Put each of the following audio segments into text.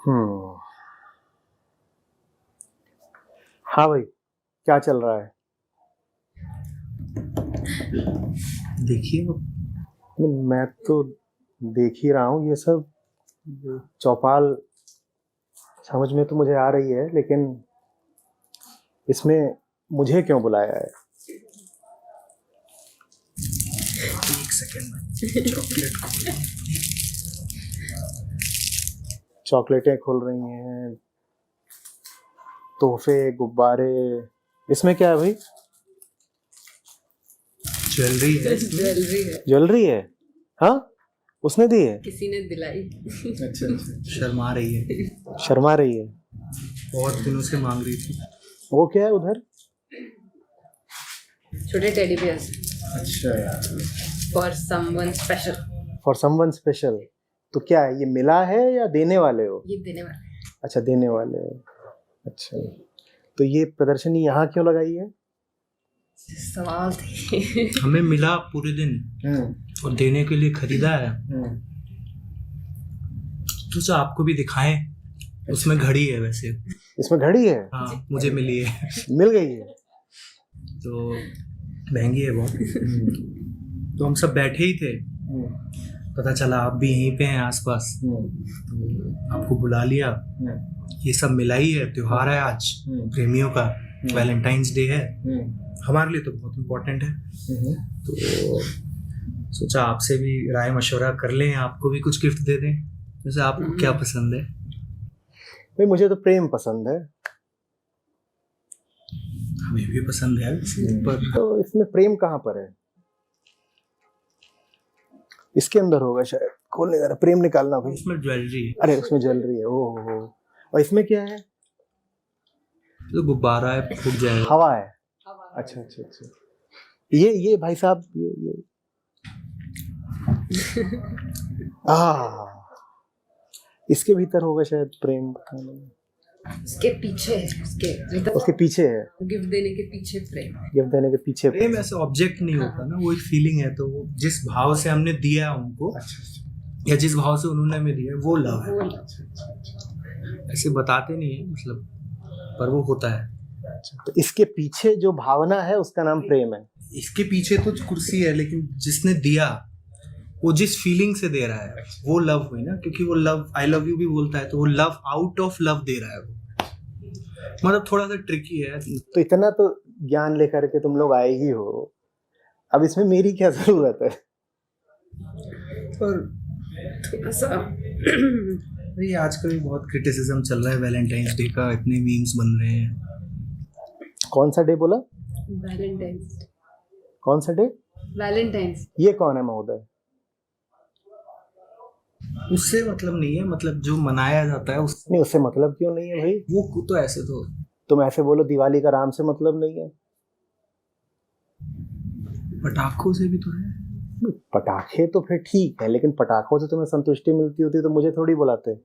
हम्म। हाँ भाई, क्या चल रहा है? देखिए मैं तो देख ही रहा हूँ ये सब चौपाल। समझ में तो मुझे आ रही है, लेकिन इसमें मुझे क्यों बुलाया है? एक सेकंड चॉकलेट चॉकलेटें खुल रही हैं, तोहफे, गुब्बारे। इसमें क्या है भाई? ज्वेलरी है। ज्वेलरी है, ज्वेलरी है? हाँ, उसने दी है? किसी ने दिलाई। अच्छा शर्मा रही है, शर्मा रही है? बहुत दिनों से मांग रही थी। वो क्या है उधर? छोटे टेडी बियर्स अच्छा for someone special. For someone special? तो क्या है, ये मिला है या देने वाले हो? ये देने वाला है। अच्छा, देने वाले हो। अच्छा, तो ये प्रदर्शनी यहाँ क्यों लगाई है? सवाल थे। हमें मिला पूरे दिन और देने के लिए खरीदा है, तो जो आपको भी दिखाएं। उसमें घड़ी है वैसे। इसमें घड़ी है? हाँ मुझे मिली है। मिल गई है? तो महंगी है बहुत। तो हम सब बैठे ही थे, पता चला आप भी यहीं पे हैं आसपास, तो आपको बुला लिया। ये सब मिला ही है, त्योहार है आज प्रेमियों का, वैलेंटाइंस डे है, हमारे लिए तो बहुत इम्पोर्टेंट है। तो सोचा आपसे भी राय मशवरा कर लें, आपको भी कुछ गिफ्ट दे दें। जैसे आपको क्या पसंद है? भाई, मुझे तो प्रेम पसंद है। हमें भी पसंद है, पर तो इसमें प्रेम कहाँ पर है? इसके अंदर होगा शायद, खोलने जरा, प्रेम निकालना भाई। उसमें ज्वेलरी है। अरे उसमें ज्वेलरी है, ओह हो। और इसमें क्या है? तो गुब्बारा है, फूट जाएगा। हवा है? अच्छा अच्छा अच्छा। ये भाई साहब, ये इसके भीतर होगा शायद प्रेम। उसके पीछे है, उसके पीछे है? गिफ्ट देने के पीछे प्रेम। गिफ्ट देने के पीछे प्रेम ऐसे ऑब्जेक्ट नहीं होता ना, वो एक फीलिंग है। तो वो जिस भाव से हमने दिया उनको, या जिस भाव से उन्होंने हमें दिया, वो लव है। ऐसे बताते नहीं है मतलब, पर वो होता है। तो इसके पीछे जो भावना है उसका नाम प्रेम है? इसके पीछे तो कुर्सी है, लेकिन जिसने दिया वो जिस फीलिंग से दे रहा है वो लव हुई ना, क्योंकि वो लव, आई लव यू भी बोलता है, तो वो love out of love they रहा है वो। मतलब थोड़ा सा ट्रिकी है। तो इतना तो ज्ञान लेकर के तुम लोग आए ही हो, अब इसमें मेरी क्या जरूरत है? पर थोड़ा सा ये आजकल बहुत क्रिटिसिज्म चल रहा है वैलेंटाइंस डे का, इतने मीम्स बन रहे हैं। कौन सा डे बोला? वैलेंटाइंस। कौन सा डे? वैलेंटाइंस। ये कौन है महोदय? उससे मतलब नहीं है, मतलब जो मनाया जाता है उस नहीं, उससे मतलब क्यों नहीं है भाई? वो तो ऐसे तो तुम ऐसे बोलो दिवाली का राम से मतलब नहीं है? पटाखों से भी तो है। पटाखे तो फिर ठीक है, लेकिन पटाखों से तुम्हें संतुष्टि मिलती होती तो मुझे थोड़ी बुलाते।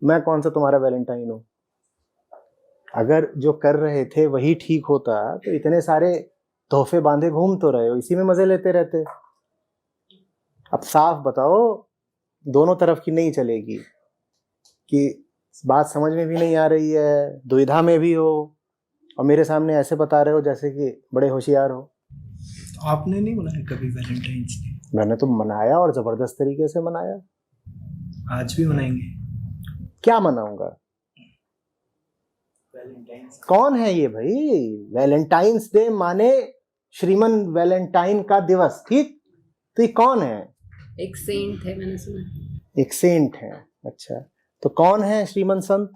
मैं कौन सा तुम्हारा वैलेंटाइन हूँ? अगर जो कर रहे थे वही ठीक होता तो इतने सारे तोहफे बांधे घूम तो रहे हो, इसी में मजे लेते रहते। अब साफ बताओ, दोनों तरफ की नहीं चलेगी कि बात समझ में भी नहीं आ रही है, दुविधा में भी हो, और मेरे सामने ऐसे बता रहे हो जैसे कि बड़े होशियार हो। आपने नहीं मनाया कभी वैलेंटाइंस डे? मैंने तो मनाया, और जबरदस्त तरीके से मनाया। आज भी मनाएंगे। क्या मनाऊंगा? कौन है ये भाई? वैलेंटाइंस डे माने श्रीमन वैलेंटाइन का दिवस, ठीक? तो ये कौन है? एक सेंट है, मैंने सुना। एक सेंट है? अच्छा, तो कौन है श्रीमन संत?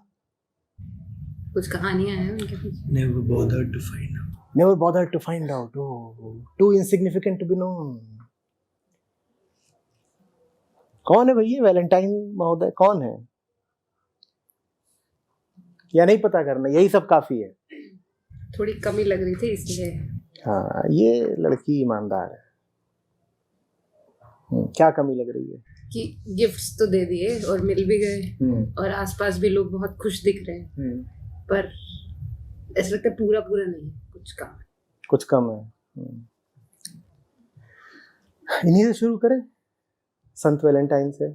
कुछ कहानियां हैं उनके पीछे। Never bothered to find out. Never bothered to find out. Oh, too insignificant to be known. कौन है भैया वैलेंटाइन महोदय, कौन है? या नहीं पता करना, यही सब काफी है? थोड़ी कमी लग रही थी इसलिए। हाँ, ये लड़की ईमानदार है। क्या कमी लग रही है? कि गिफ्ट्स तो दे दिए और मिल भी गए, और आसपास भी लोग बहुत खुश दिख रहे हैं, पर ऐसा लगता है पूरा पूरा नहीं, कुछ कम है। कुछ कम है। इन्हीं से शुरू करें, संत वैलेंटाइन से।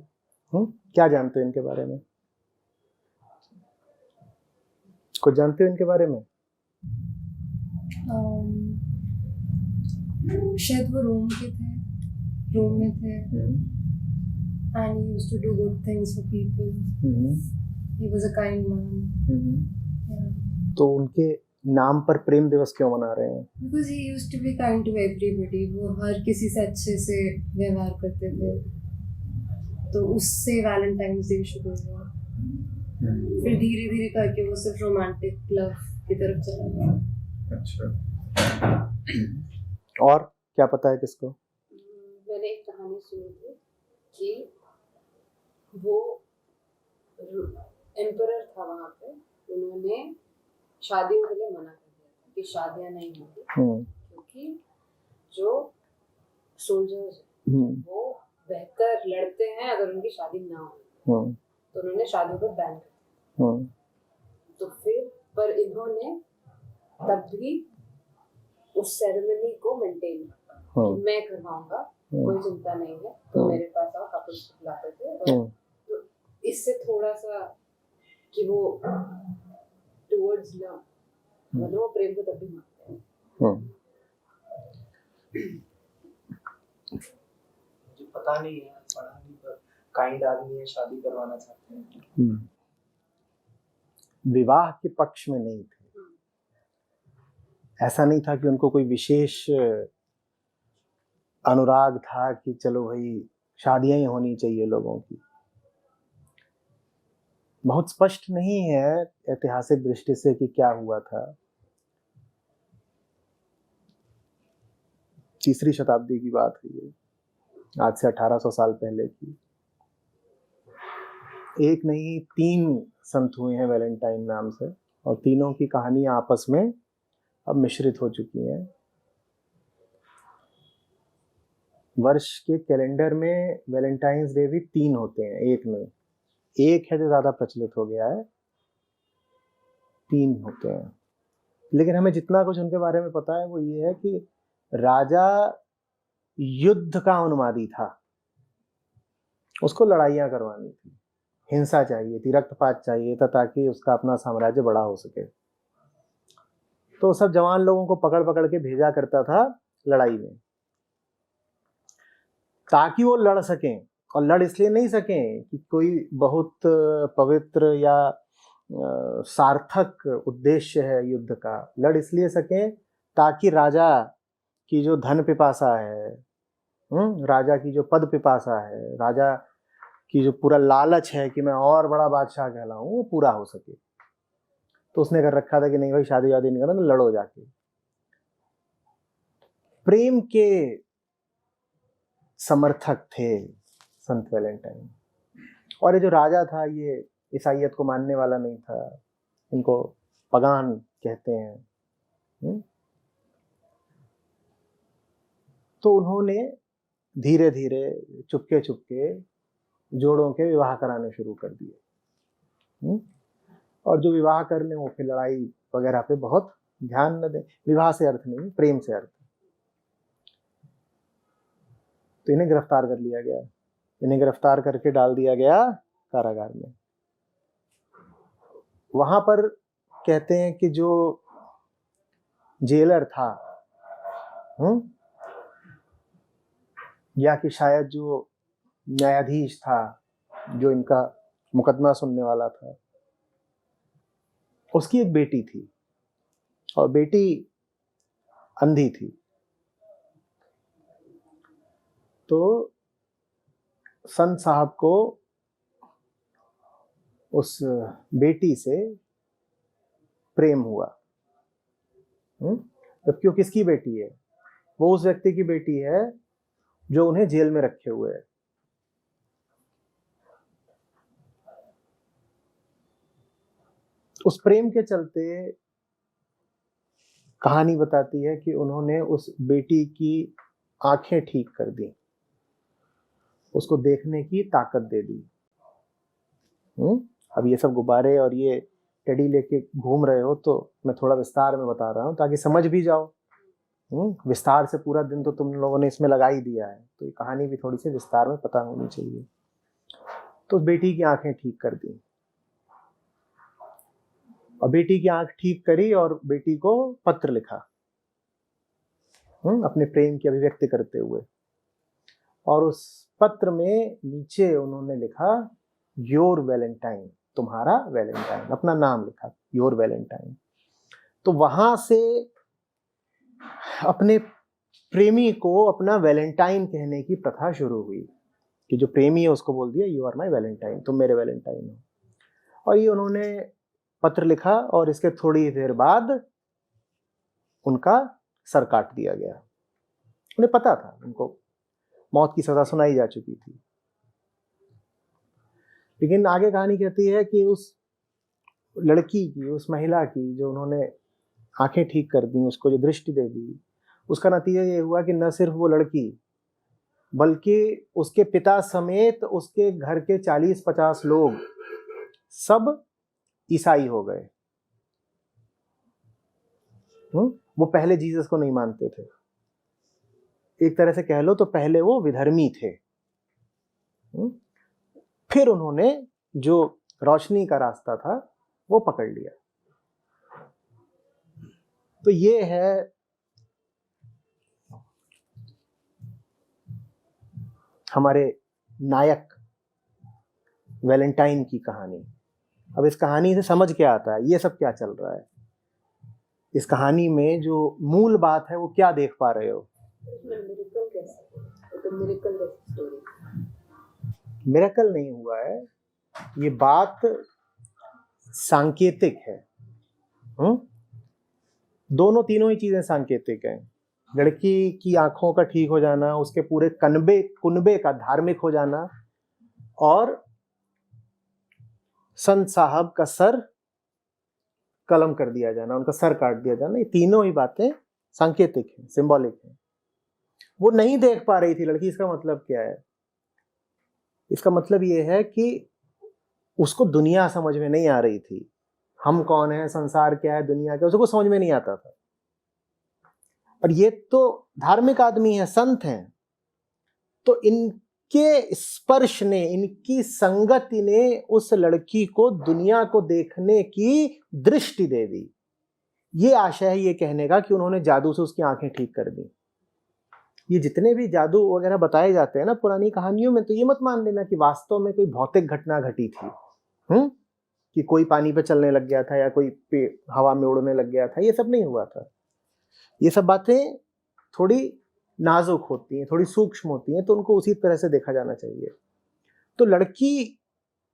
क्या जानते हो इनके बारे में? कुछ जानते हो इनके बारे में? शायद वो रोम के थे, रोम में थे, and he used to do good things for people. He was a kind man. Yeah. तो उनके नाम पर प्रेम दिवस क्यों मना रहे हैं? Because he used to be kind to everybody. वो हर किसी से अच्छे से व्यवहार करते थे, तो उससे वैलेंटाइंस डे शुरू हुआ। फिर धीरे धीरे करके वो सिर्फ रोमांटिक लव की तरफ चला गया। अच्छा। और क्या पता है किसको? मैंने एक कहानी सुनी थी कि वो एम्परर था वहाँ पे, उन्होंने शादियों के लिए मना कर दिया था कि शादियाँ नहीं होती, क्योंकि जो सोल्जर्स वो बेहतर लड़ते हैं अगर उनकी शादी ना हो, तो उन्होंने शादियों पर बैन कर दिया। तो फिर पर इन्होंने तब भी उस सेरेमनी को मेंटेन किया कि मैं करवाऊंगा, कोई चिंता नहीं है, तो मेरे पास आओ, कपल्स बुलाते थे। और तो इससे थोड़ा सा कि वो टुवर्ड्स लव, मतलब वो प्रेम को तब भी मानते हैं। जो पता नहीं है, पढ़ा नहीं, पर काइंड आदमी है, शादी करवाना चाहते हैं। विवाह के पक्ष में नहीं थे। ऐसा नहीं था कि उनको कोई विशेष अनुराग था कि चलो भाई शादियां ही होनी चाहिए लोगों की। बहुत स्पष्ट नहीं है ऐतिहासिक दृष्टि से कि क्या हुआ था। 3री शताब्दी की बात है ये, आज से 1800 साल पहले की। एक नहीं 3 संत हुए हैं वैलेंटाइन नाम से, और तीनों की कहानियां आपस में अब मिश्रित हो चुकी हैं। वर्ष के कैलेंडर में वैलेंटाइंस डे भी 3 होते हैं, एक नहीं। एक है जो ज्यादा प्रचलित हो गया है, 3 होते हैं। लेकिन हमें जितना कुछ उनके बारे में पता है वो ये है कि राजा युद्ध का उन्मादी था, उसको लड़ाइयां करवानी थी, हिंसा चाहिए थी, रक्तपात चाहिए था, ताकि उसका अपना साम्राज्य बड़ा हो सके। तो सब जवान लोगों को पकड़ पकड़ के भेजा करता था लड़ाई में, ताकि वो लड़ सकें। और लड़ इसलिए नहीं सकें कि कोई बहुत पवित्र या सार्थक उद्देश्य है युद्ध का, लड़ इसलिए सकें ताकि राजा की जो धन पिपासा है, राजा की जो पद पिपासा है, राजा की जो पूरा लालच है कि मैं और बड़ा बादशाह कहलाऊं, वो पूरा हो सके। तो उसने कर रखा था कि नहीं भाई शादी वादी नहीं करना, तो लड़ो जाके। प्रेम के समर्थक थे संत वैलेंटाइन। और ये जो राजा था ये ईसाईयत को मानने वाला नहीं था, इनको पगान कहते हैं। तो उन्होंने धीरे धीरे चुपके चुपके जोड़ों के विवाह कराने शुरू कर दिए। और जो विवाह कर लें वो फिर लड़ाई वगैरह पे बहुत ध्यान न दें। विवाह से अर्थ नहीं, प्रेम से अर्थ। तो इन्हें गिरफ्तार कर लिया गया, इन्हें गिरफ्तार करके डाल दिया गया कारागार में। वहां पर कहते हैं कि जो जेलर था, या कि शायद जो न्यायाधीश था जो इनका मुकदमा सुनने वाला था, उसकी एक बेटी थी, और बेटी अंधी थी। तो संत साहब को उस बेटी से प्रेम हुआ। जबकि वो किसकी बेटी है? वो उस व्यक्ति की बेटी है जो उन्हें जेल में रखे हुए है। उस प्रेम के चलते कहानी बताती है कि उन्होंने उस बेटी की आंखें ठीक कर दी, उसको देखने की ताकत दे दी। अब ये सब गुब्बारे और ये टेडी लेके घूम रहे हो तो मैं थोड़ा विस्तार में बता रहा हूँ ताकि समझ भी जाओ। विस्तार से पूरा दिन तो तुम लोगों ने इसमें लगा ही दिया है, तो ये कहानी भी थोड़ी सी विस्तार में पता होनी चाहिए। तो उस बेटी की आंखें ठीक कर दी, और बेटी की आंख ठीक करी और बेटी को पत्र लिखा, अपने प्रेम की अभिव्यक्ति करते हुए। और उस पत्र में नीचे उन्होंने लिखा योर वैलेंटाइन, तुम्हारा वैलेंटाइन, अपना नाम लिखा योर वैलेंटाइन। तो वहां से अपने प्रेमी को अपना वैलेंटाइन कहने की प्रथा शुरू हुई कि जो प्रेमी है उसको बोल दिया यू आर माई वैलेंटाइन, तुम मेरे वैलेंटाइन हो। और ये उन्होंने पत्र लिखा और इसके थोड़ी देर बाद उनका सर काट दिया गया। उन्हें पता था उनको मौत की सजा सुनाई जा चुकी थी, लेकिन आगे कहानी कहती है कि उस लड़की की, उस महिला की जो उन्होंने आंखें ठीक कर दी, उसको जो दृष्टि दे दी, उसका नतीजा ये हुआ कि न सिर्फ वो लड़की बल्कि उसके पिता समेत उसके घर के 40-50 लोग सब ईसाई हो गए। वो पहले जीसस को नहीं मानते थे, एक तरह से कह लो तो पहले वो विधर्मी थे। फिर उन्होंने जो रोशनी का रास्ता था वो पकड़ लिया। तो ये है हमारे नायक वैलेंटाइन की कहानी। अब इस कहानी से समझ क्या आता है, ये सब क्या चल रहा है, इस कहानी में जो मूल बात है वो क्या देख पा रहे हो? मिरेकल नहीं हुआ है, ये बात सांकेतिक है। दोनों तीनों ही चीजें सांकेतिक हैं। लड़की की आंखों का ठीक हो जाना, उसके पूरे कुनबे का धार्मिक हो जाना, और संत साहब का सर कलम कर दिया जाना, उनका सर काट दिया जाना, ये तीनों ही बातें सांकेतिक हैं, सिंबॉलिक हैं। वो नहीं देख पा रही थी लड़की। इसका मतलब क्या है? इसका मतलब ये है कि उसको दुनिया समझ में नहीं आ रही थी। हम कौन है, संसार क्या है, दुनिया क्या, उसको समझ में नहीं आता था। और ये तो धार्मिक आदमी है, संत हैं, तो इनके स्पर्श ने, इनकी संगति ने उस लड़की को दुनिया को देखने की दृष्टि दे दी। ये आशय है ये कहने का कि उन्होंने जादू से उसकी आंखें ठीक कर दी। ये जितने भी जादू वगैरह बताए जाते हैं ना पुरानी कहानियों में, तो ये मत मान लेना कि वास्तव में कोई भौतिक घटना घटी थी, कि कोई पानी पे चलने लग गया था या कोई हवा में उड़ने लग गया था। ये सब नहीं हुआ था। ये सब बातें थोड़ी नाजुक होती हैं, थोड़ी सूक्ष्म होती हैं, तो उनको उसी तरह से देखा जाना चाहिए। तो लड़की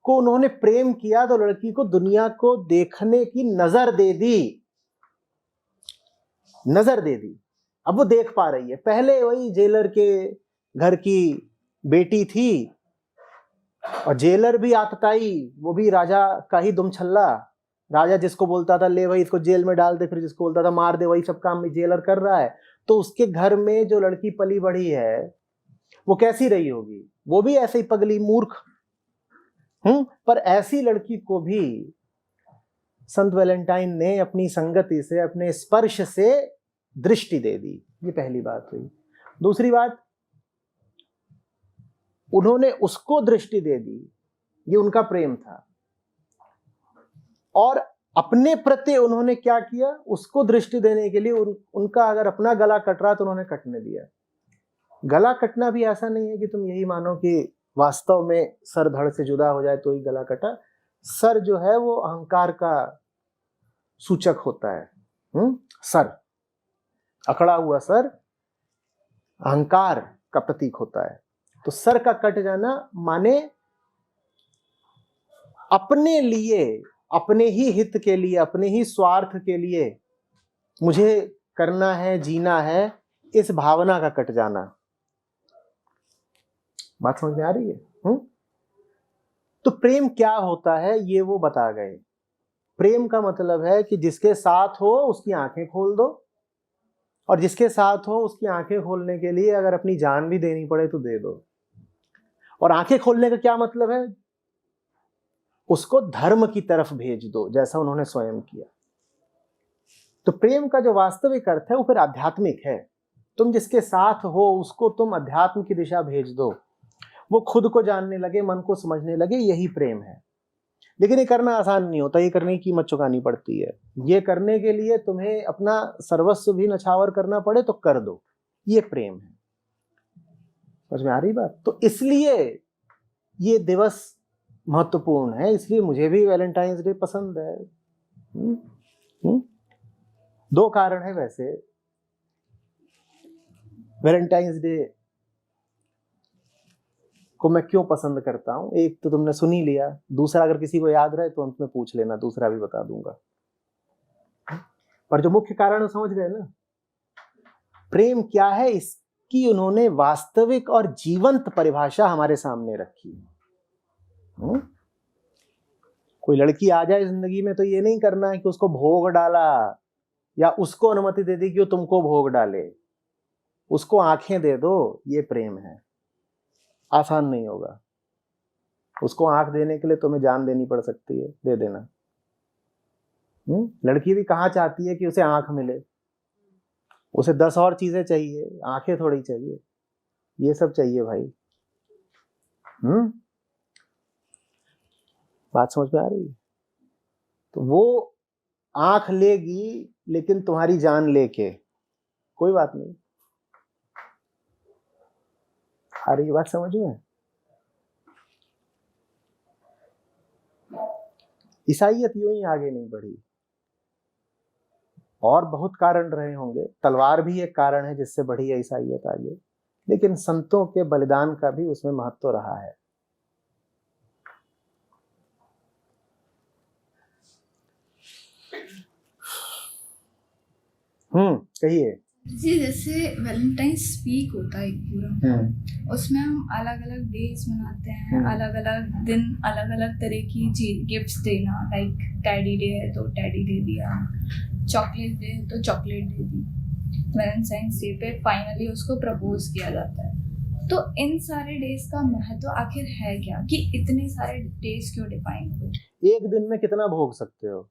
को उन्होंने प्रेम किया तो लड़की को दुनिया को देखने की नजर दे दी, नजर दे दी। अब वो देख पा रही है। पहले वही जेलर के घर की बेटी थी, और जेलर भी आतताई, वो भी राजा का ही दुमछल्ला। राजा जिसको बोलता था ले भाई इसको जेल में डाल दे, फिर जिसको बोलता था मार दे, वही सब काम जेलर कर रहा है। तो उसके घर में जो लड़की पली बढ़ी है वो कैसी रही होगी? वो भी ऐसे ही पगली मूर्ख। पर ऐसी लड़की को भी संत वैलेंटाइन ने अपनी संगति से, अपने स्पर्श से दृष्टि दे दी। ये पहली बात हुई। दूसरी बात, उन्होंने उसको दृष्टि दे दी, ये उनका प्रेम था। और अपने प्रति उन्होंने क्या किया, उसको दृष्टि देने के लिए उनका अगर अपना गला कट रहा तो उन्होंने कटने दिया। गला कटना भी ऐसा नहीं है कि तुम यही मानो कि वास्तव में सर धड़ से जुदा हो जाए तो ही गला कटा। सर जो है वो अहंकार का सूचक होता है। सर, अकड़ा हुआ सर अहंकार का प्रतीक होता है। तो सर का कट जाना माने अपने लिए, अपने ही हित के लिए, अपने ही स्वार्थ के लिए मुझे करना है, जीना है, इस भावना का कट जाना। बात समझ में आ रही है? तो प्रेम क्या होता है ये वो बता गए। प्रेम का मतलब है कि जिसके साथ हो उसकी आंखें खोल दो, और जिसके साथ हो उसकी आंखें खोलने के लिए अगर अपनी जान भी देनी पड़े तो दे दो। और आंखें खोलने का क्या मतलब है? उसको धर्म की तरफ भेज दो, जैसा उन्होंने स्वयं किया। तो प्रेम का जो वास्तविक अर्थ है वो फिर आध्यात्मिक है। तुम जिसके साथ हो उसको तुम अध्यात्म की दिशा भेज दो, वो खुद को जानने लगे, मन को समझने लगे, यही प्रेम है। लेकिन ये करना आसान नहीं होता, ये करने की कीमत चुकानी पड़ती है। ये करने के लिए तुम्हें अपना सर्वस्व भी नछावर करना पड़े तो कर दो, ये प्रेम है। समझ में आ रही बात? तो इसलिए ये दिवस महत्वपूर्ण है, इसलिए मुझे भी वैलेंटाइंस डे पसंद है। दो कारण है वैसे वैलेंटाइंस डे को मैं क्यों पसंद करता हूं। एक तो तुमने सुन ही लिया, दूसरा अगर किसी को याद रहे तो अंत में पूछ लेना, दूसरा भी बता दूंगा। पर जो मुख्य कारण समझ गए ना, प्रेम क्या है इसकी उन्होंने वास्तविक और जीवंत परिभाषा हमारे सामने रखी। कोई लड़की आ जाए जिंदगी में तो ये नहीं करना है कि उसको भोग डाला या उसको अनुमति दे दी कि वो तुमको भोग डाले, उसको आंखें दे दो, ये प्रेम है। आसान नहीं होगा, उसको आंख देने के लिए तुम्हें जान देनी पड़ सकती है, दे देना। लड़की भी कहाँ चाहती है कि उसे आंख मिले, उसे 10 और चीजें चाहिए, आंखें थोड़ी चाहिए, ये सब चाहिए भाई। बात समझ में आ रही है? तो वो आंख लेगी लेकिन तुम्हारी जान लेके, कोई बात नहीं। आ रही बात समझ में? ईसाईयत यूं ही आगे नहीं बढ़ी, और बहुत कारण रहे होंगे, तलवार भी एक कारण है जिससे बढ़ी है ईसाईयत आगे, लेकिन संतों के बलिदान का भी उसमें महत्व रहा है। कहिए जी। जैसे वैलेंटाइंस वीक होता है एक पूरा, उसमें हम अलग अलग डेज मनाते हैं, अलग अलग दिन, अलग अलग तरह की गिफ्ट्स देना। लाइक टेडी डे है तो टेडी दे दिया, चॉकलेट डे है तो चॉकलेट दे दी। वैलेंटाइंस डे पे फाइनली उसको प्रपोज किया जाता है। तो इन सारे डेज का महत्व आखिर है क्या, कि इतने सारे डेज क्यों डिफाइन हुए? एक दिन में कितना भोग सकते हो?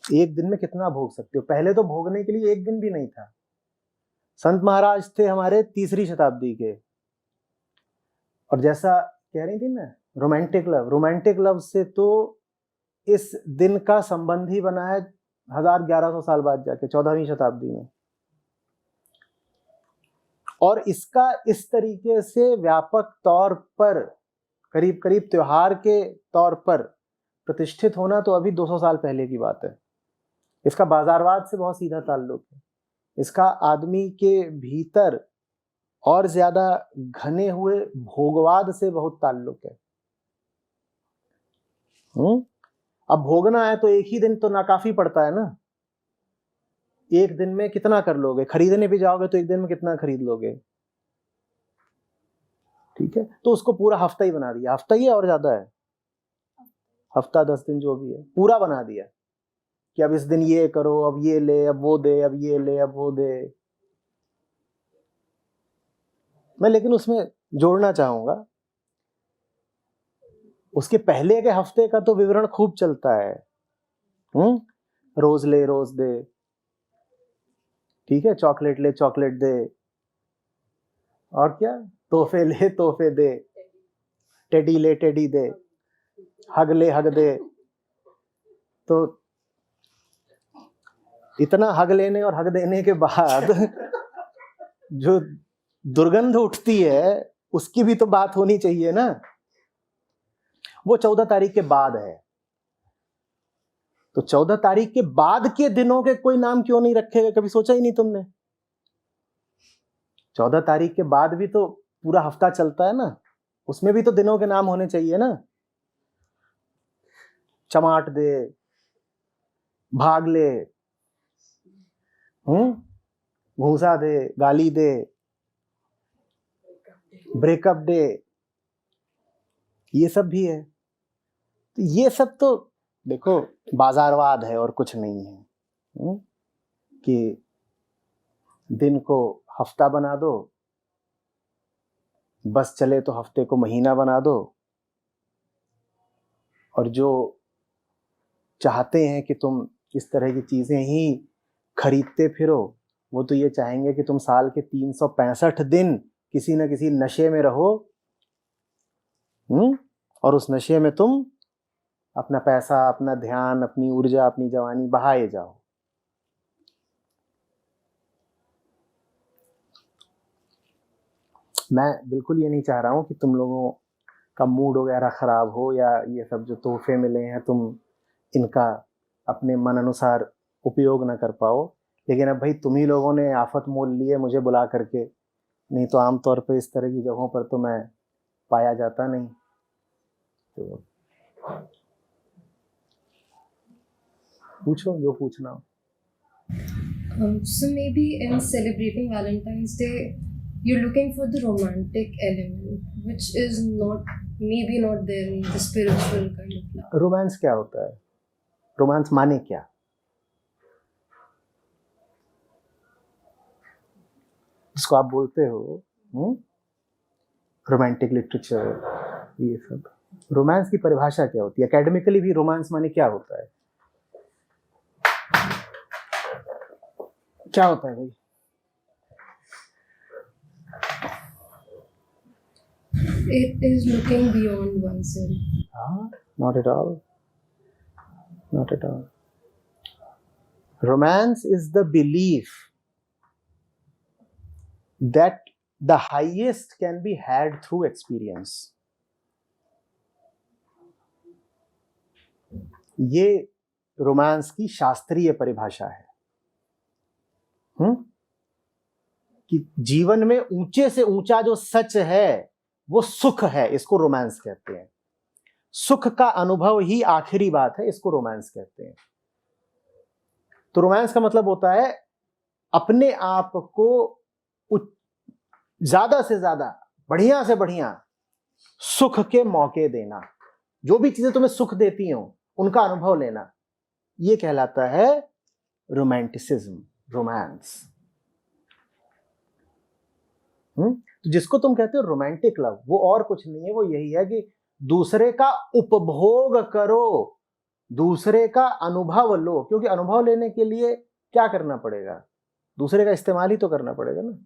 एक दिन में कितना भोग सकते हो? पहले तो भोगने के लिए एक दिन भी नहीं था। संत महाराज थे हमारे 3री शताब्दी के, और जैसा कह रही थी ना रोमांटिक लव से तो इस दिन का संबंध ही बना है 1100 साल बाद जाके 14वीं शताब्दी में। और इसका इस तरीके से व्यापक तौर पर करीब करीब त्योहार के तौर पर प्रतिष्ठित होना तो अभी 200 साल पहले की बात है। इसका बाजारवाद से बहुत सीधा ताल्लुक है, इसका आदमी के भीतर और ज्यादा घने हुए भोगवाद से बहुत ताल्लुक है। अब भोगना है तो एक ही दिन तो नाकाफी पड़ता है ना। एक दिन में कितना कर लोगे? खरीदने भी जाओगे तो एक दिन में कितना खरीद लोगे? ठीक है, तो उसको पूरा हफ्ता ही बना दिया। हफ्ता ही है और ज्यादा है, हफ्ता 10 दिन जो भी है पूरा बना दिया कि अब इस दिन ये करो, अब ये ले, अब वो दे, अब ये ले, अब वो दे। मैं लेकिन उसमें जोड़ना चाहूंगा, उसके पहले के हफ्ते का तो विवरण खूब चलता है। रोज ले रोज दे, ठीक है, चॉकलेट ले चॉकलेट दे, और क्या, तोहफे ले तोहफे दे, टेडी ले टेडी दे, हग ले हग दे। तो इतना हग लेने और हग देने के बाद जो दुर्गंध उठती है उसकी भी तो बात होनी चाहिए ना। वो 14 तारीख के बाद है, तो 14 तारीख के बाद के दिनों के कोई नाम क्यों नहीं रखेगा? कभी सोचा ही नहीं तुमने? 14 तारीख के बाद भी तो पूरा हफ्ता चलता है ना, उसमें भी तो दिनों के नाम होने चाहिए ना। चमाट दे, भाग ले, घूसा दे, गाली दे, ब्रेकअप डे, ये सब भी है। तो ये सब तो देखो बाजारवाद है और कुछ नहीं है। कि दिन को हफ्ता बना दो, बस चले तो हफ्ते को महीना बना दो, और जो चाहते हैं कि तुम इस तरह की चीजें ही खरीदते फिरो, वो तो ये चाहेंगे कि तुम साल के 365 दिन किसी न किसी नशे में रहो, और उस नशे में तुम अपना पैसा, अपना ध्यान, अपनी ऊर्जा, अपनी जवानी बहाए जाओ। मैं बिल्कुल ये नहीं चाह रहा हूँ कि तुम लोगों का मूड वगैरह खराब हो, या ये सब जो तोहफे मिले हैं तुम इनका अपने मन अनुसार उपयोग ना कर पाओ। लेकिन अब भाई तुम ही लोगों ने आफत मोल ली है मुझे बुला करके, नहीं तो आमतौर पे इस तरह की जगहों पर तो मैं पाया जाता नहीं। तो पूछो जो पूछना हो। So maybe in celebrating Valentine's Day, you're looking for the romantic element, which is maybe not there in the spiritual kind of love. Romance क्या होता है? रोमांस माने क्या? जिसको आप बोलते हो रोमांटिक लिटरेचर, ये सब रोमांस की परिभाषा क्या होती है? एकेडमिकली भी रोमांस माने क्या होता है? क्या होता है भाई? It is looking beyond oneself. Not at all. Not at all. Romance is the belief that the highest can be had through experience. ये रोमांस की शास्त्रीय परिभाषा है। कि जीवन में ऊंचे से ऊंचा जो सच है वो सुख है, इसको रोमांस कहते हैं। सुख का अनुभव ही आखिरी बात है, इसको रोमांस कहते हैं। तो रोमांस का मतलब होता है अपने आप को ज्यादा से ज्यादा, बढ़िया से बढ़िया सुख के मौके देना। जो भी चीजें तुम्हें सुख देती हो उनका अनुभव लेना, ये कहलाता है रोमांटिसिज्म, रोमांस। तो जिसको तुम कहते हो रोमांटिक लव, वो और कुछ नहीं है, वो यही है कि दूसरे का उपभोग करो, दूसरे का अनुभव लो। क्योंकि अनुभव लेने के लिए क्या करना पड़ेगा? दूसरे का इस्तेमाल ही तो करना पड़ेगा ना।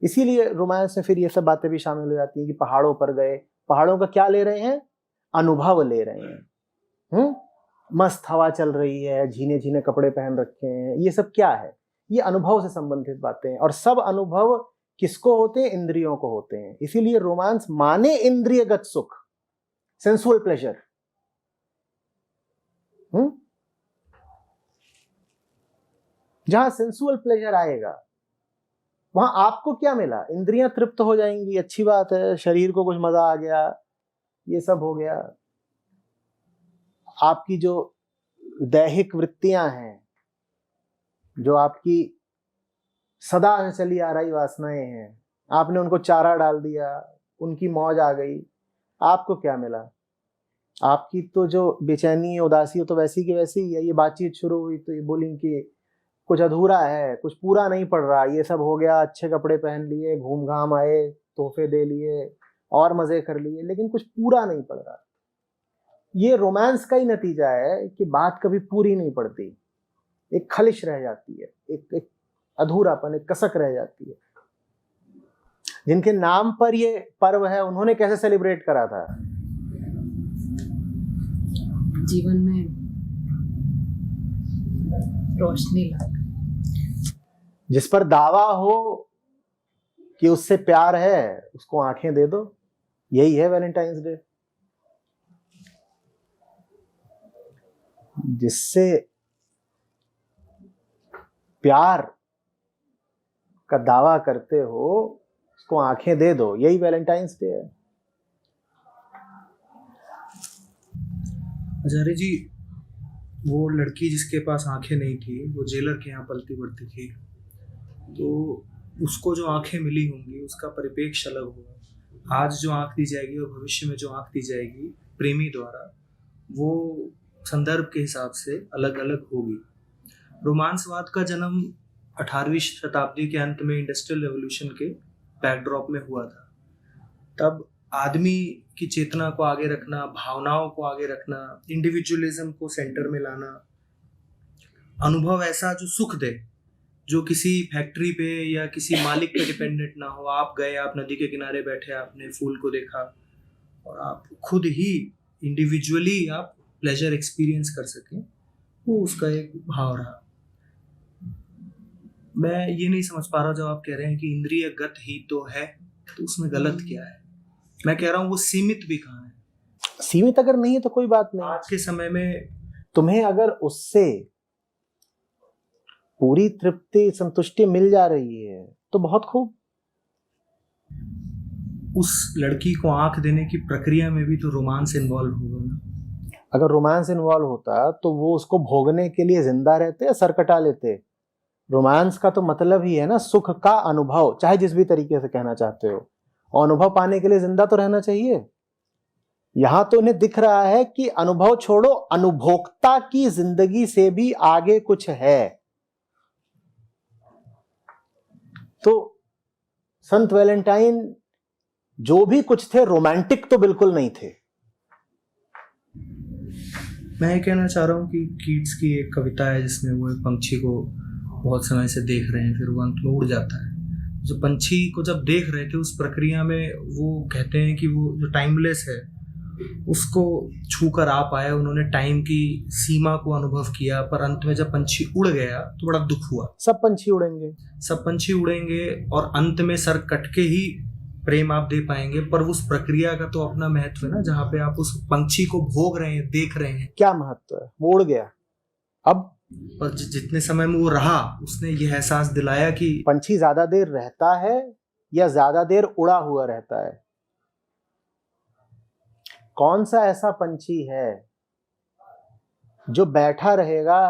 इसीलिए रोमांस में फिर ये सब बातें भी शामिल हो जाती हैं कि पहाड़ों पर गए, पहाड़ों का क्या ले रहे हैं? अनुभव ले रहे हैं। मस्त हवा चल रही है, झीने झीने कपड़े पहन रखे हैं, ये सब क्या है? ये अनुभव से संबंधित बातें हैं। और सब अनुभव किसको होते हैं? इंद्रियों को होते हैं। इसीलिए रोमांस माने इंद्रियगत सुख, सेंसुअल प्लेजर। जहां सेंसुअल प्लेजर आएगा वहां आपको क्या मिला? इंद्रियां तृप्त हो जाएंगी, अच्छी बात है, शरीर को कुछ मजा आ गया, ये सब हो गया। आपकी जो दैहिक वृत्तियां हैं, जो आपकी सदा से चली आ रही वासनाएं हैं, आपने उनको चारा डाल दिया, उनकी मौज आ गई, आपको क्या मिला? आपकी तो जो बेचैनी उदासी हो तो वैसी की वैसी ही है। ये बातचीत शुरू हुई तो ये बोली कि कुछ अधूरा है, कुछ पूरा नहीं पड़ रहा, ये सब हो गया, अच्छे कपड़े पहन लिए, घूम घाम आए, तोहफे दे लिए और मजे कर लिए, लेकिन कुछ पूरा नहीं पड़ रहा। ये रोमांस का ही नतीजा है कि बात कभी पूरी नहीं पड़ती, एक खलिश रह जाती है, एक अधूरापन, एक कसक रह जाती है। जिनके नाम पर ये पर्व है उन्होंने कैसे सेलिब्रेट करा था? जीवन में रोशनी ला। जिस पर दावा हो कि उससे प्यार है उसको आंखें दे दो, यही है वैलेंटाइंस डे। जिससे प्यार का दावा करते हो उसको आंखें दे दो, यही वैलेंटाइंस डे है। आचार्य जी, वो लड़की जिसके पास आंखें नहीं थी, वो जेलर के यहाँ पलती बढ़ती थी, तो उसको जो आंखें मिली होंगी उसका परिप्रेक्ष्य अलग होगा। आज जो आंख दी जाएगी और भविष्य में जो आंख दी जाएगी प्रेमी द्वारा, वो संदर्भ के हिसाब से अलग अलग होगी। रोमांसवाद का जन्म 18वीं शताब्दी के अंत में इंडस्ट्रियल रेवोल्यूशन के बैकड्रॉप में हुआ था। तब आदमी की चेतना को आगे रखना, भावनाओं को आगे रखना, इंडिविजुअलिज्म को सेंटर में लाना, अनुभव ऐसा जो सुख दे, जो किसी फैक्ट्री पे या किसी मालिक पे डिपेंडेंट ना हो। आप गए, आप नदी के किनारे बैठे, आपने फूल को देखा और आप खुद ही इंडिविजुअली आप प्लेजर एक्सपीरियंस कर सकें, वो उसका एक भाव रहा। मैं ये नहीं समझ पा रहा जब आप कह रहे हैं कि इंद्रियगत ही तो है, तो उसमें गलत क्या है? मैं कह रहा हूँ वो सीमित भी कहाँ है? सीमित अगर नहीं है तो कोई बात नहीं। आज के समय में तुम्हें अगर उससे पूरी तृप्ति संतुष्टि मिल जा रही है तो बहुत खूब। उस लड़की को आंख देने की प्रक्रिया में भी तो रोमांस इन्वॉल्व होगा ना। अगर रोमांस इन्वॉल्व होता तो वो उसको भोगने के लिए जिंदा रहते या सर कटा लेते। रोमांस का तो मतलब ही है ना सुख का अनुभव, चाहे जिस भी तरीके से कहना चाहते हो, और अनुभव पाने के लिए जिंदा तो रहना चाहिए। यहां तो उन्हें दिख रहा है कि अनुभव छोड़ो, अनुभोक्ता की जिंदगी से भी आगे कुछ है। तो संत वैलेंटाइन जो भी कुछ थे, रोमांटिक तो बिल्कुल नहीं थे। मैं ये कहना चाह रहा हूँ कि कीट्स की एक कविता है जिसमें वो एक पंछी को बहुत समय से देख रहे हैं, फिर वो अंत में उड़ जाता है। जो पंछी को जब देख रहे थे उस प्रक्रिया में वो कहते हैं कि वो जो टाइमलेस है उसको छूकर आ पाए, उन्होंने टाइम की सीमा को अनुभव किया, पर अंत में जब पंछी उड़ गया तो बड़ा दुख हुआ। सब पंछी उड़ेंगे, सब पंछी उड़ेंगे और अंत में सर कट के ही प्रेम आप दे पाएंगे, पर उस प्रक्रिया का तो अपना महत्व है ना, जहाँ पे आप उस पंछी को भोग रहे हैं, देख रहे हैं। क्या महत्व है? वो उड़ गया, अब पर जितने समय में वो रहा उसने यह एहसास दिलाया कि पंछी ज्यादा देर रहता है या ज्यादा देर उड़ा हुआ रहता है। कौन सा ऐसा पंछी है जो बैठा रहेगा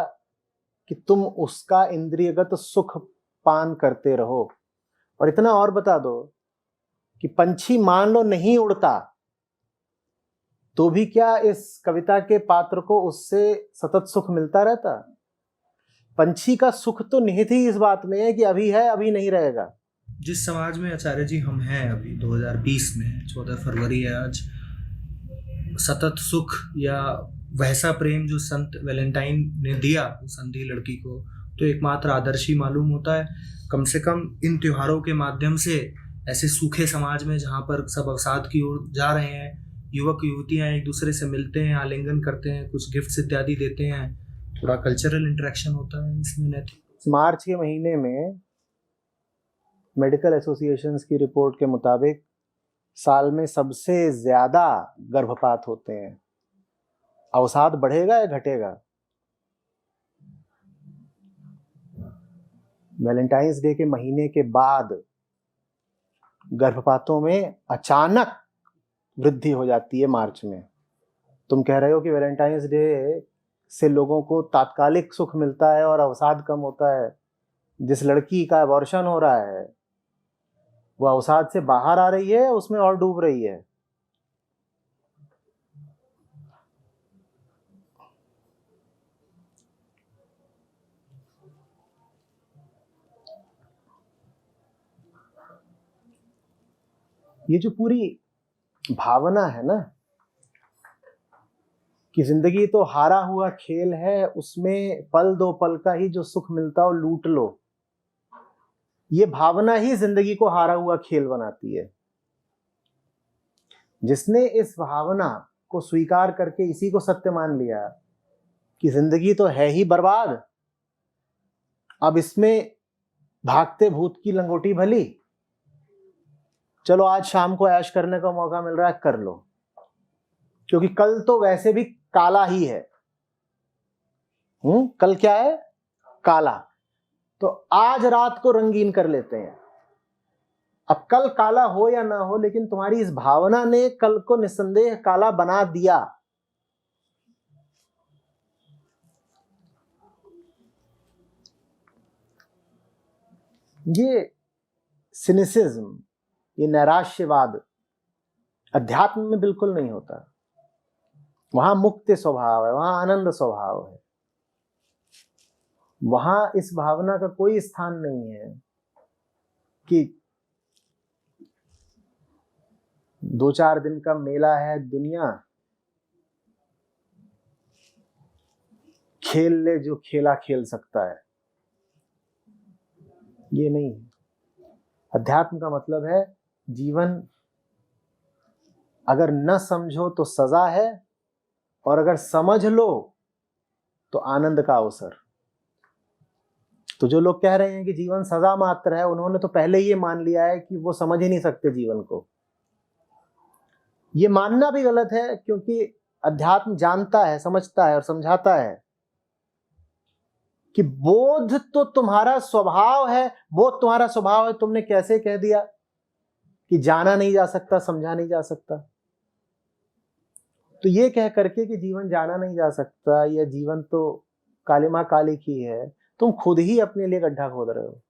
कि तुम उसका इंद्रियगत सुख पान करते रहो? और इतना और बता दो कि पंछी मान लो नहीं उड़ता तो भी क्या इस कविता के पात्र को उससे सतत सुख मिलता रहता? पंछी का सुख तो निहित ही इस बात में है कि अभी है, अभी नहीं रहेगा। जिस समाज में आचार्य जी हम हैं अभी 2020 में 14 फरवरी है आज, सतत सुख या वैसा प्रेम जो संत वैलेंटाइन ने दिया उस अंधी लड़की को, तो एकमात्र आदर्श ही मालूम होता है। कम से कम इन त्योहारों के माध्यम से ऐसे सूखे समाज में जहाँ पर सब अवसाद की ओर जा रहे हैं, युवक युवतियाँ एक दूसरे से मिलते हैं, आलिंगन करते हैं, कुछ गिफ्ट्स इत्यादि देते हैं, थोड़ा कल्चरल इंटरेक्शन होता है इसमें नैतिक। मार्च के महीने में मेडिकल एसोसिएशंस की रिपोर्ट के मुताबिक साल में सबसे ज्यादा गर्भपात होते हैं। अवसाद बढ़ेगा या घटेगा? वैलेंटाइंस डे के महीने के बाद गर्भपातों में अचानक वृद्धि हो जाती है मार्च में। तुम कह रहे हो कि वैलेंटाइंस डे से लोगों को तात्कालिक सुख मिलता है और अवसाद कम होता है। जिस लड़की का अबॉर्शन हो रहा है वो अवसाद से बाहर आ रही है, उसमें और डूब रही है। ये जो पूरी भावना है ना कि जिंदगी तो हारा हुआ खेल है, उसमें पल दो पल का ही जो सुख मिलता हो लूट लो, ये भावना ही जिंदगी को हारा हुआ खेल बनाती है। जिसने इस भावना को स्वीकार करके इसी को सत्य मान लिया कि जिंदगी तो है ही बर्बाद, अब इसमें भागते भूत की लंगोटी भली, चलो आज शाम को ऐश करने का मौका मिल रहा है, कर लो, क्योंकि कल तो वैसे भी काला ही है। कल क्या है? काला। तो आज रात को रंगीन कर लेते हैं। अब कल काला हो या ना हो, लेकिन तुम्हारी इस भावना ने कल को निस्संदेह काला बना दिया। ये सिनिसिज्म, ये नैराश्यवाद अध्यात्म में बिल्कुल नहीं होता। वहां मुक्त स्वभाव है, वहां आनंद स्वभाव है, वहां इस भावना का कोई स्थान नहीं है कि 2-4 दिन का मेला है दुनिया, खेल ले जो खेला खेल सकता है। ये नहीं है। अध्यात्म का मतलब है जीवन अगर न समझो तो सजा है, और अगर समझ लो तो आनंद का अवसर। तो जो लोग कह रहे हैं कि जीवन सजा मात्र है, उन्होंने तो पहले ही ये मान लिया है कि वो समझ ही नहीं सकते जीवन को। ये मानना भी गलत है, क्योंकि अध्यात्म जानता है, समझता है और समझाता है कि बोध तो तुम्हारा स्वभाव है, बोध तुम्हारा स्वभाव है। तुमने कैसे कह दिया कि जाना नहीं जा सकता, समझा नहीं जा सकता? तो ये कह करके कि जीवन जाना नहीं जा सकता या जीवन तो कालिमा कालिक ही है, तुम खुद ही अपने लिए गड्ढा खोद रहे हो।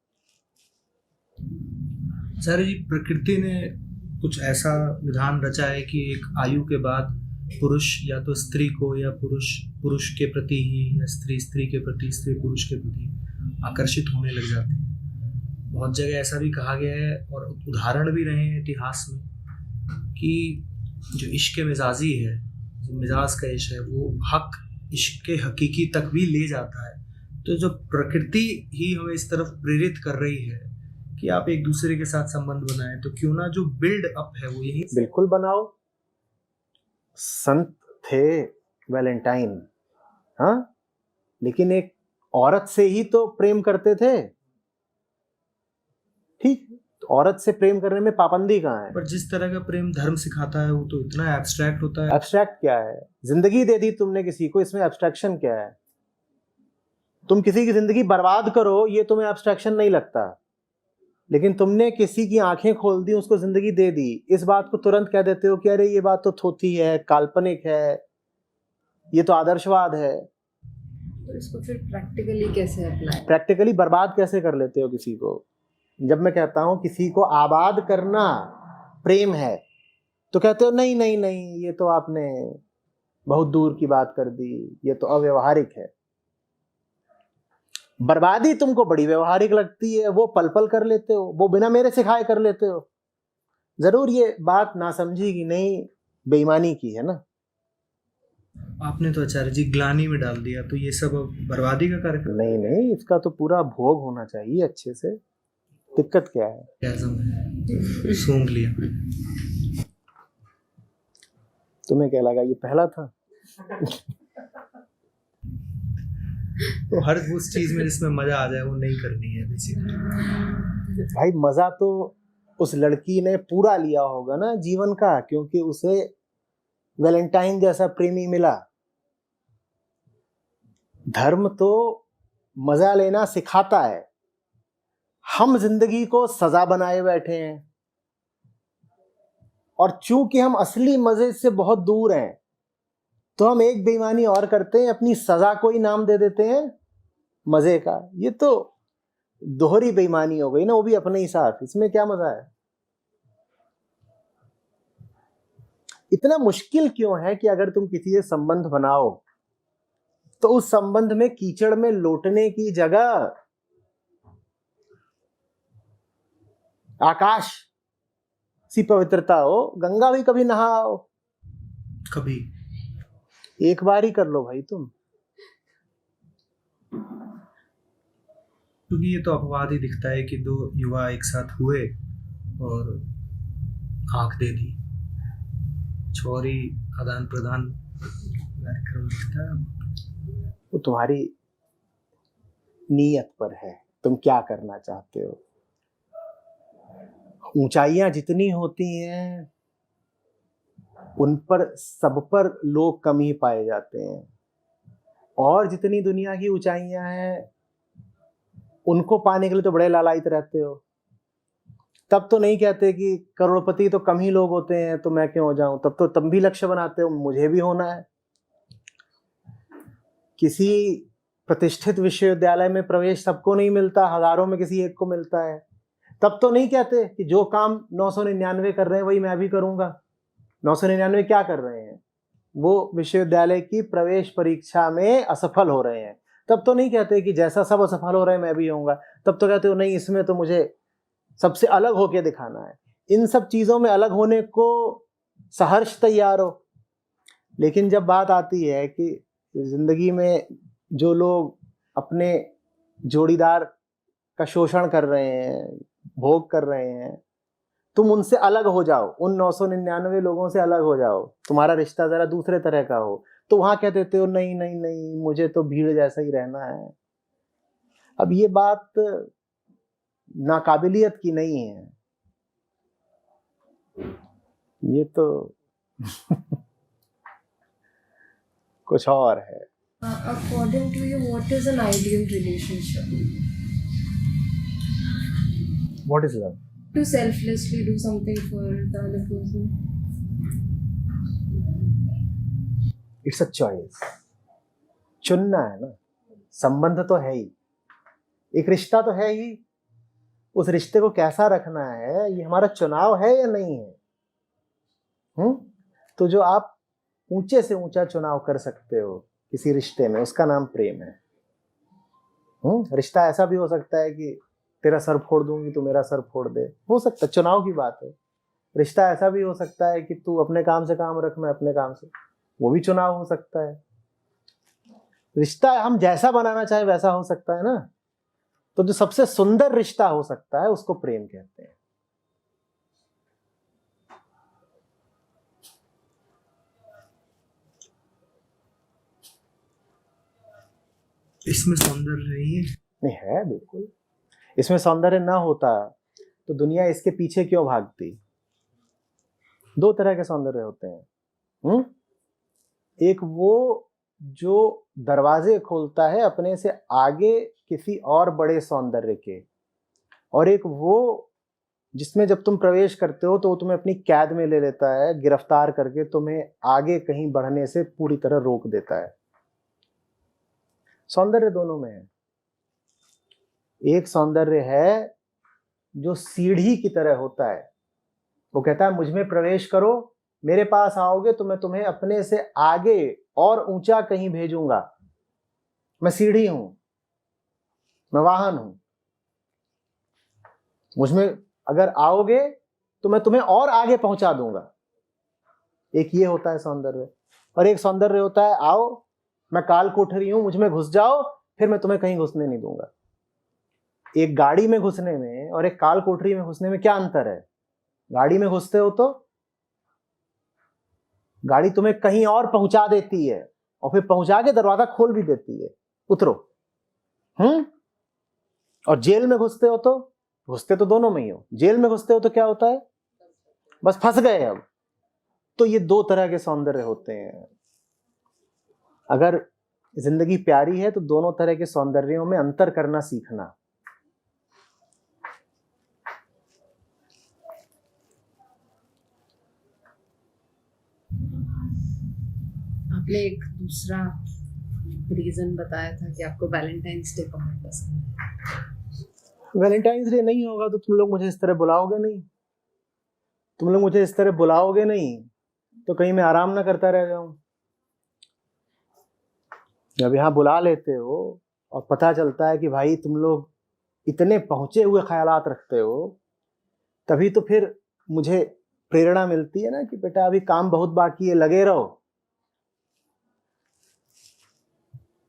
आचार्य जी, प्रकृति ने कुछ ऐसा विधान रचा है कि एक आयु के बाद पुरुष या तो स्त्री को, या पुरुष पुरुष के प्रति ही, या स्त्री स्त्री के प्रति, स्त्री पुरुष के प्रति आकर्षित होने लग जाते हैं। बहुत जगह ऐसा भी कहा गया है और उदाहरण भी रहे हैं इतिहास में कि जो इश्क मिजाजी है, जो मिजाज का इश्क है, वो हक इश्क के हकीकी तक भी ले जाता है। तो जो प्रकृति ही हमें इस तरफ प्रेरित कर रही है कि आप एक दूसरे के साथ संबंध बनाएं, तो क्यों ना जो बिल्ड अप है वो यही। बिल्कुल बनाओ। संत थे वैलेंटाइन, हाँ, लेकिन एक औरत से ही तो प्रेम करते थे। ठीक, तो औरत से प्रेम करने में पाबंदी कहाँ है? पर जिस तरह का प्रेम धर्म सिखाता है वो तो इतना एब्स्ट्रैक्ट होता है। एब्स्ट्रैक्ट क्या है? जिंदगी दे दी तुमने किसी को, इसमें एब्स्ट्रैक्शन क्या है? तुम किसी की जिंदगी बर्बाद करो, ये तुम्हें एब्स्ट्रैक्शन नहीं लगता, लेकिन तुमने किसी की आंखें खोल दी, उसको जिंदगी दे दी, इस बात को तुरंत कह देते हो कि अरे ये बात तो थोथी है, काल्पनिक है, ये तो आदर्शवाद है। तो इसको फिर प्रैक्टिकली कैसे अप्लाई? प्रैक्टिकली बर्बाद कैसे कर लेते हो किसी को? जब मैं कहता हूं किसी को आबाद करना प्रेम है, तो कहते हो नहीं नहीं नहीं, ये तो आपने बहुत दूर की बात कर दी, ये तो अव्यवहारिक है। बर्बादी तुमको बड़ी व्यवहारिक लगती है, वो पल पल कर लेते हो, वो बिना मेरे सिखाए कर लेते हो। जरूर ये बात नासमझी की नहीं, बेईमानी की है ना। आपने तो आचार्य जी ग्लानी में डाल दिया, तो ये सब अब बर्बादी का कार्यक्रम। नहीं नहीं, इसका तो पूरा भोग होना चाहिए अच्छे से। दिक्कत क्या है? सूंघ लिया। तुम्हें क्या लगा ये पहला था? तो हर उस चीज में जिसमें मजा आ जाए वो नहीं करनी है बेसिकली। भाई मजा तो उस लड़की ने पूरा लिया होगा ना जीवन का, क्योंकि उसे वैलेंटाइन जैसा प्रेमी मिला। धर्म तो मजा लेना सिखाता है, हम जिंदगी को सजा बनाए बैठे हैं, और चूंकि हम असली मजे से बहुत दूर हैं, तो हम एक बेईमानी और करते हैं, अपनी सजा को ही नाम दे देते हैं मजे का। ये तो दोहरी बेईमानी हो गई ना, वो भी अपने ही साथ। इसमें क्या मजा है? इतना मुश्किल क्यों है कि अगर तुम किसी से संबंध बनाओ तो उस संबंध में कीचड़ में लोटने की जगह आकाश सी पवित्रता हो। गंगा भी कभी नहाओ, कभी एक बार ही कर लो भाई तुम। क्योंकि ये तो अपवाद ही दिखता है कि दो युवा एक साथ हुए और आंख दे दी, छोरी आदान प्रदान कार्यक्रम दिखता है। वो तुम्हारी नीयत पर है, तुम क्या करना चाहते हो। ऊंचाइयां जितनी होती हैं उन पर सब पर लोग कम ही पाए जाते हैं, और जितनी दुनिया की ऊंचाइयां हैं उनको पाने के लिए तो बड़े लालायित रहते हो। तब तो नहीं कहते कि करोड़पति तो कम ही लोग होते हैं तो मैं क्यों हो जाऊं, तब तो तुम भी लक्ष्य बनाते हो मुझे भी होना है। किसी प्रतिष्ठित विश्वविद्यालय में प्रवेश सबको नहीं मिलता, हजारों में किसी एक को मिलता है। तब तो नहीं कहते कि जो काम 999 कर रहे हैं वही मैं भी करूंगा। 999 क्या कर रहे हैं? वो विश्वविद्यालय की प्रवेश परीक्षा में असफल हो रहे हैं। तब तो नहीं कहते कि जैसा सब असफल हो रहे हैं मैं भी होऊंगा। तब तो कहते हो नहीं, इसमें तो मुझे सबसे अलग होके दिखाना है। इन सब चीजों में अलग होने को सहर्ष तैयार हो। लेकिन जब बात आती है कि जिंदगी में जो लोग अपने जोड़ीदार का शोषण कर रहे हैं, भोग कर रहे हैं, तुम उनसे अलग हो जाओ, उन 999 लोगों से अलग हो जाओ, तुम्हारा रिश्ता जरा दूसरे तरह का हो, तो वहां कह देते हो नहीं नहीं नहीं मुझे तो भीड़ जैसा ही रहना है। अब ये बात नाकाबिलियत की नहीं है, ये तो कुछ और है। According to you, what is an ideal relationship? What is love? To selflessly do something for the other person. It's a choice. चुनना है ना, संबंध तो है ही, एक रिश्ता तो है ही, उस रिश्ते को कैसा रखना है ये हमारा चुनाव है या नहीं है। तो जो आप ऊंचे से ऊंचा चुनाव कर सकते हो किसी रिश्ते में, उसका नाम प्रेम है। रिश्ता ऐसा भी हो सकता है कि तेरा सर फोड़ दूंगी तू मेरा सर फोड़ दे, हो सकता है, चुनाव की बात है। रिश्ता ऐसा भी हो सकता है कि तू अपने काम से काम रख मैं अपने काम से, वो भी चुनाव हो सकता है। रिश्ता हम जैसा बनाना चाहे वैसा हो सकता है ना। तो जो सबसे सुंदर रिश्ता हो सकता है उसको प्रेम कहते हैं। इसमें सौंदर्य नहीं है बिल्कुल। इसमें सौंदर्य ना होता तो दुनिया इसके पीछे क्यों भागती। दो तरह के सौंदर्य होते हैं, एक वो जो दरवाजे खोलता है अपने से आगे किसी और बड़े सौंदर्य के, और एक वो जिसमें जब तुम प्रवेश करते हो तो वो तुम्हें अपनी कैद में ले लेता है, गिरफ्तार करके तुम्हें आगे कहीं बढ़ने से पूरी तरह रोक देता है। सौंदर्य दोनों में है। एक सौंदर्य है जो सीढ़ी की तरह होता है, वो कहता है मुझ में प्रवेश करो, मेरे पास आओगे तो मैं तुम्हें अपने से आगे और ऊंचा कहीं भेजूंगा। मैं सीढ़ी हूं, मैं वाहन हूं, मुझ में अगर आओगे तो मैं तुम्हें और आगे पहुंचा दूंगा। एक ये होता है सौंदर्य। और एक सौंदर्य होता है आओ मैं काल कोठरी हूं, मुझ में घुस जाओ, फिर मैं तुम्हें कहीं घुसने नहीं दूंगा। एक गाड़ी में घुसने में और एक काल कोठरी में घुसने में क्या अंतर है। गाड़ी में घुसते हो तो गाड़ी तुम्हें कहीं और पहुंचा देती है और फिर पहुंचा के दरवाजा खोल भी देती है, उतरो। और जेल में घुसते हो तो, घुसते तो दोनों में ही हो, जेल में घुसते हो तो क्या होता है, बस फंस गए अब। तो ये दो तरह के सौंदर्य होते हैं। अगर जिंदगी प्यारी है तो दोनों तरह के सौंदर्यों में अंतर करना सीखना। आपने एक दूसरा रीजन बताया था कि आपको वैलेंटाइंस डे बहुत पसंद है। वैलेंटाइंस डे नहीं होगा तो तुम लोग मुझे इस तरह बुलाओगे नहीं, तुम लोग मुझे इस तरह बुलाओगे नहीं तो कहीं मैं आराम ना करता रह जाऊं। जब यहाँ बुला लेते हो और पता चलता है कि भाई तुम लोग इतने पहुंचे हुए ख्यालात रखते हो, तभी तो फिर मुझे प्रेरणा मिलती है ना कि बेटा अभी काम बहुत बाकी है, लगे रहो।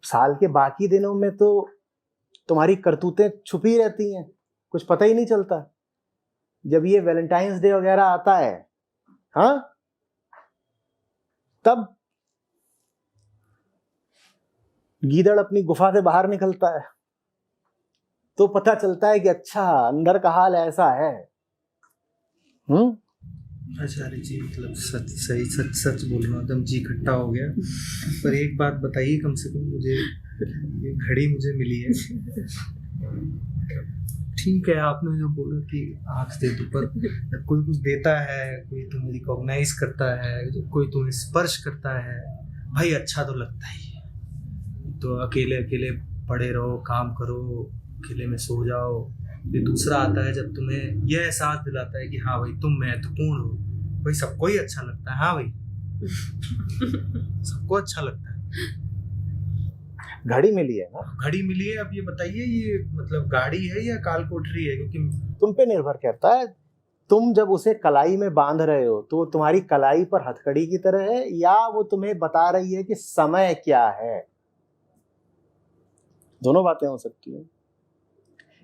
साल के बाकी दिनों में तो तुम्हारी करतूतें छुपी रहती हैं, कुछ पता ही नहीं चलता। जब ये वैलेंटाइंस डे वगैरह आता है, हाँ, तब गीदड़ अपनी गुफा से बाहर निकलता है तो पता चलता है कि अच्छा अंदर का हाल ऐसा है। आचार्य जी मतलब सच सही सच सच बोल रहा हूँ, एकदम जी खट्टा हो गया। पर एक बात बताइए, कम से कम मुझे ये घड़ी मुझे मिली है, ठीक है आपने जो बोला कि आँख दे दो, पर कोई कुछ देता है, कोई तुम्हें रिकॉग्नाइज करता है, कोई तुम्हें स्पर्श करता है, भाई अच्छा तो लगता ही है। तो अकेले अकेले पड़े रहो, काम करो, अकेले में सो जाओ। ये दूसरा आता है जब तुम्हें यह एहसास दिलाता है कि हाँ भाई तुम महत्वपूर्ण हो, भाई सबको ही अच्छा लगता है। हाँ भाई सबको अच्छा लगता है। घड़ी मिली है ना, घड़ी मिली है। अब ये बताइए ये मतलब गाड़ी है या काल कोठरी है, क्योंकि तुम पे निर्भर करता है। तुम जब उसे कलाई में बांध रहे हो तो तुम्हारी कलाई पर हथकड़ी की तरह है, या वो तुम्हें बता रही है कि समय क्या है। दोनों बातें हो सकती हैं।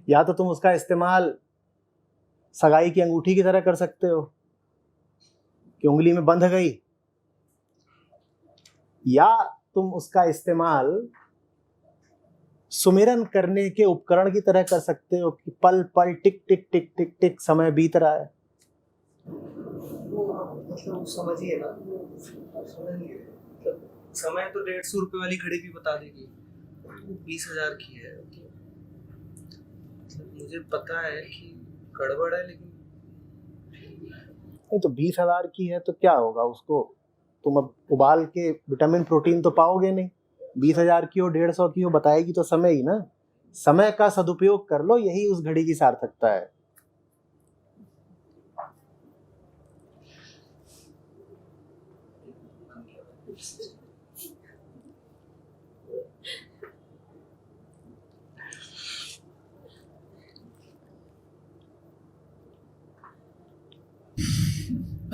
या तो तुम उसका इस्तेमाल सगाई की अंगूठी की तरह कर सकते हो कि उंगली में बंध गई, या तुम उसका इस्तेमाल सुमिरन करने के उपकरण की तरह कर सकते हो कि पल पल टिक टिक टिक टिक टिक समय बीत रहा है। मतलब समझिए ना, समझिए, मतलब समय तो 150 रुपए वाली घड़ी भी बता देगी, 20,000 की है। मतलब मुझे पता है कि गड़बड़ है, लेकिन नहीं तो 20,000 की है तो क्या होगा, उसको तुम अब उबाल के विटामिन प्रोटीन तो पाओगे नहीं। 20,000 की हो 150 की हो, बताएगी तो समय ही ना। समय का सदुपयोग कर लो, यही उस घड़ी की सार्थकता है।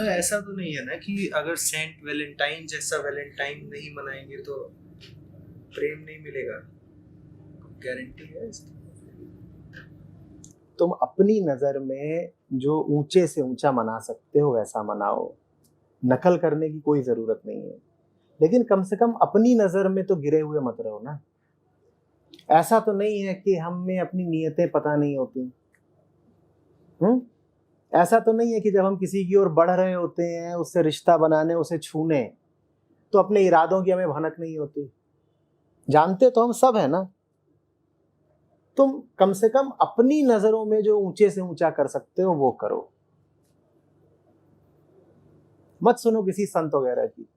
ऐसा तो नहीं है ना कि अगर सेंट वैलेंटाइन जैसा वैलेंटाइन नहीं मनाएंगे तो प्रेम नहीं मिलेगा, गारंटी है इसकी? तुम अपनी नजर में जो ऊंचे से ऊंचा मना सकते हो वैसा मनाओ, नकल करने की कोई जरूरत नहीं है। लेकिन कम से कम अपनी नजर में तो गिरे हुए मत रहो ना। ऐसा तो नहीं है कि हमें अपनी नीयतें पता नहीं होती। ऐसा तो नहीं है कि जब हम किसी की ओर बढ़ रहे होते हैं, उससे रिश्ता बनाने, उसे छूने, तो अपने इरादों की हमें भनक नहीं होती। जानते तो हम सब है ना। तुम कम से कम अपनी नजरों में जो ऊंचे से ऊंचा कर सकते हो वो करो। मत सुनो किसी संत वगैरह की।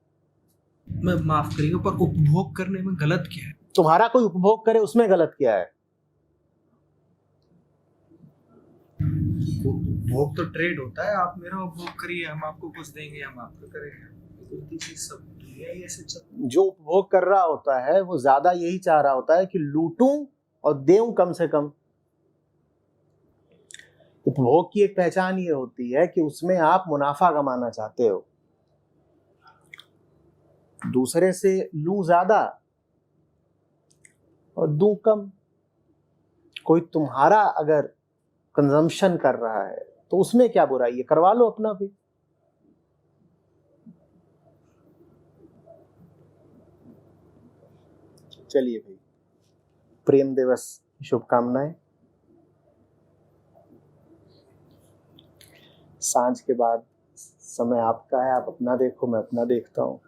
मैं माफ करिएगा, पर उपभोग करने में गलत क्या है? तुम्हारा कोई उपभोग करे उसमें गलत क्या है? उपभोग तो ट्रेड होता है, आप मेरा उपभोग करिए, हम आपको कुछ देंगे, हम आपको करेंगे। सब दुनिया ही ऐसे चल। जो उपभोग कर रहा होता है वो ज्यादा यही चाह रहा होता है कि लूटूं और देऊं कम से कम। उपभोग की एक पहचान ये होती है कि उसमें आप मुनाफा कमाना चाहते हो। दूसरे से लूं ज्यादा और दूं कम। कोई तुम्हारा अगर कंजम्पशन कर रहा है तो उसमें क्या बुराई है, करवा लो अपना भी। चलिए भाई, प्रेम दिवस की शुभकामनाएं। सांझ के बाद समय आपका है, आप अपना देखो, मैं अपना देखता हूँ।